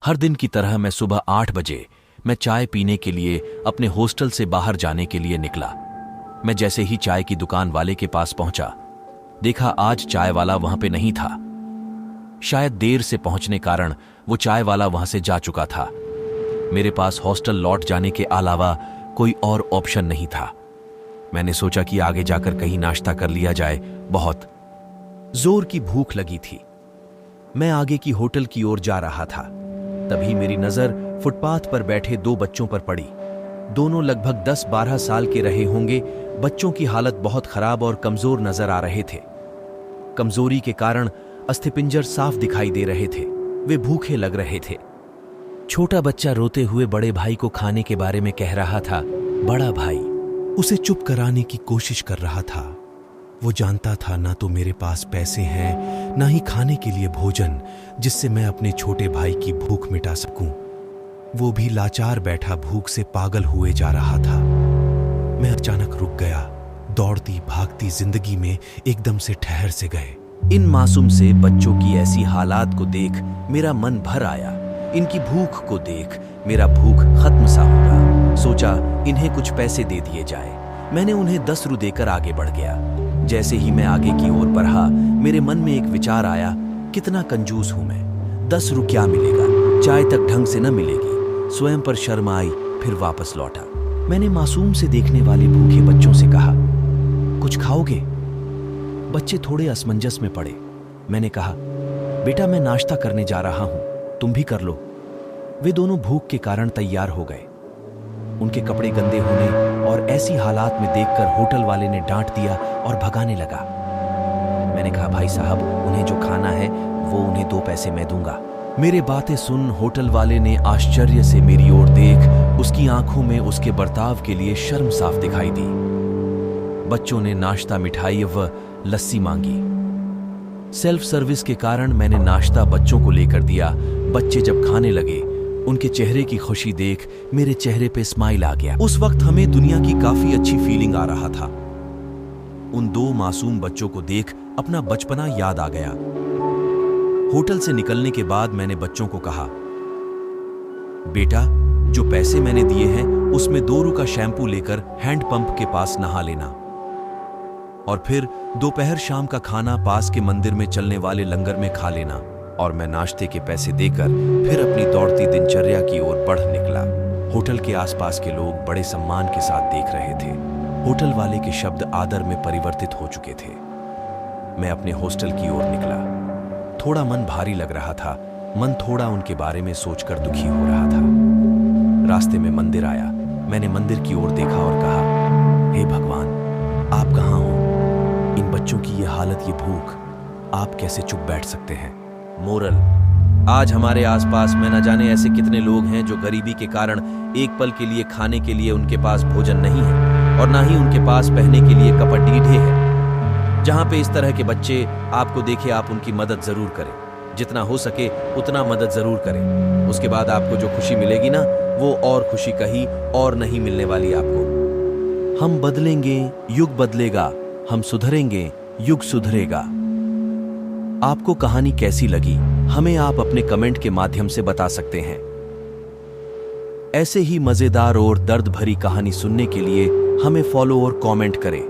हर दिन की तरह मैं सुबह 8 बजे मैं चाय पीने के लिए अपने हॉस्टल से बाहर जाने के लिए निकला। मैं जैसे ही चाय की दुकान वाले के पास पहुंचा, देखा आज चाय वाला वहां पे नहीं था। शायद देर से पहुंचने कारण वो चाय वाला वहां से जा चुका था। मेरे पास हॉस्टल लौट जाने के अलावा कोई और ऑप्शन नहीं था। मैंने सोचा कि आगे जाकर कहीं नाश्ता कर लिया जाए। बहुत जोर की भूख लगी थी। मैं आगे की होटल की ओर जा रहा था, तभी मेरी नजर फुटपाथ पर बैठे 2 बच्चों पर पड़ी। दोनों लगभग 10-12 साल के रहे होंगे। बच्चों की हालत बहुत खराब और कमजोर नजर आ रहे थे। कमजोरी के कारण अस्थिपिंजर साफ दिखाई दे रहे थे। वे भूखे लग रहे थे। छोटा बच्चा रोते हुए बड़े भाई को खाने के बारे में कह रहा था। बड़ा भाई उसे चुप कराने की कोशिश कर रहा था। वो जानता था ना तो मेरे पास पैसे हैं, ना ही खाने के लिए भोजन जिससे मैं अपने छोटे भाई की भूख मिटा सकूं। वो भी लाचार बैठा भूख से पागल हुए जा रहा था। मैं अचानक रुक गया। दौड़ती भागती जिंदगी में एकदम से ठहर से गए। इन मासूम से बच्चों की ऐसी हालात को देख मेरा मन भर आया। इनकी भूख को देख मेरा भूख खत्म सा होगा। सोचा इन्हें कुछ पैसे दे दिए जाए। मैंने उन्हें 10 रू देकर आगे बढ़ गया। जैसे ही मैं आगे की ओर बढ़ा, मेरे मन में एक विचार आया, कितना कंजूस हूं मैं। 10 रू क्या मिलेगा, चाय तक ढंग से न मिलेगी। स्वयं पर शर्म आई, फिर वापस लौटा। मैंने मासूम से देखने वाले भूखे बच्चों से कहा, कुछ खाओगे? बच्चे थोड़े असमंजस में पड़े। मैंने कहा, बेटा मैं नाश्ता करने जा रहा हूं, तुम भी कर लो। वे दोनों भूख के कारण तैयार हो गए। उनके कपड़े गंदे होने और ऐसी हालात में देखकर होटल वाले ने डांट दिया और भगाने लगा। मैंने कहा, भाई साहब उन्हें जो खाना है वो उन्हें 2 पैसे मैं दूंगा। मेरे बातें सुन होटल वाले ने आश्चर्य से मेरी ओर देख उसकी आंखों में उसके बर्ताव के लिए शर्म साफ दिखाई दी। बच्चों ने नाश्ता, मिठाई व लस्सी मांगी। सेल्फ सर्विस के कारण मैंने नाश्ता बच्चों को लेकर दिया। बच्चे जब खाने लगे, उनके चेहरे की खुशी देख मेरे चेहरे पे स्माइल आ गया। उस वक्त हमें दुनिया की काफी अच्छी फीलिंग आ रहा था। उन 2 मासूम बच्चों को देख अपना बचपना याद आ गया। होटल से निकलने के बाद मैंने बच्चों को कहा, बेटा जो पैसे मैंने दिए हैं उसमें 2 रू का शैम्पू लेकर हैंडपंप के पास नहा लेना और फिर दोपहर शाम का खाना पास के मंदिर में चलने वाले लंगर में खा लेना। और मैं नाश्ते के पैसे देकर फिर अपनी दौड़ती दिनचर्या की ओर बढ़ निकला। होटल के आसपास के लोग बड़े सम्मान के साथ देख रहे थे। होटल वाले के शब्द आदर में परिवर्तित हो चुके थे। मैं अपने हॉस्टल की ओर निकला। थोड़ा मन भारी लग रहा था। मन थोड़ा उनके बारे में सोचकर दुखी हो रहा था। रास्ते में मंदिर आया। मैंने मंदिर की ओर देखा और कहा, हे भगवान, आप कहाँ हो? इन बच्चों की ये हालत, ये भूख, आप कैसे चुप बैठ सकते हैं? मोरल, आज हमारे आसपास में न जाने ऐसे कितने लोग हैं जो गरीबी के कारण एक पल के लिए खाने के लिए उनके पास भोजन नहीं है और ना ही उनके पास पहनने के लिए कपड़े ढीढ़े हैं। जहां पे इस तरह के बच्चे आपको देखे, आप उनकी मदद जरूर करें। जितना हो सके उतना मदद जरूर करें। उसके बाद आपको जो खुशी मिलेगी ना, वो और खुशी कहीं और नहीं मिलने वाली आपको। हम बदलेंगे, युग बदलेगा। हम सुधरेंगे, युग सुधरेगा। आपको कहानी कैसी लगी, हमें आप अपने कमेंट के माध्यम से बता सकते हैं। ऐसे ही मजेदार और दर्द भरी कहानी सुनने के लिए हमें फॉलो और कमेंट करें।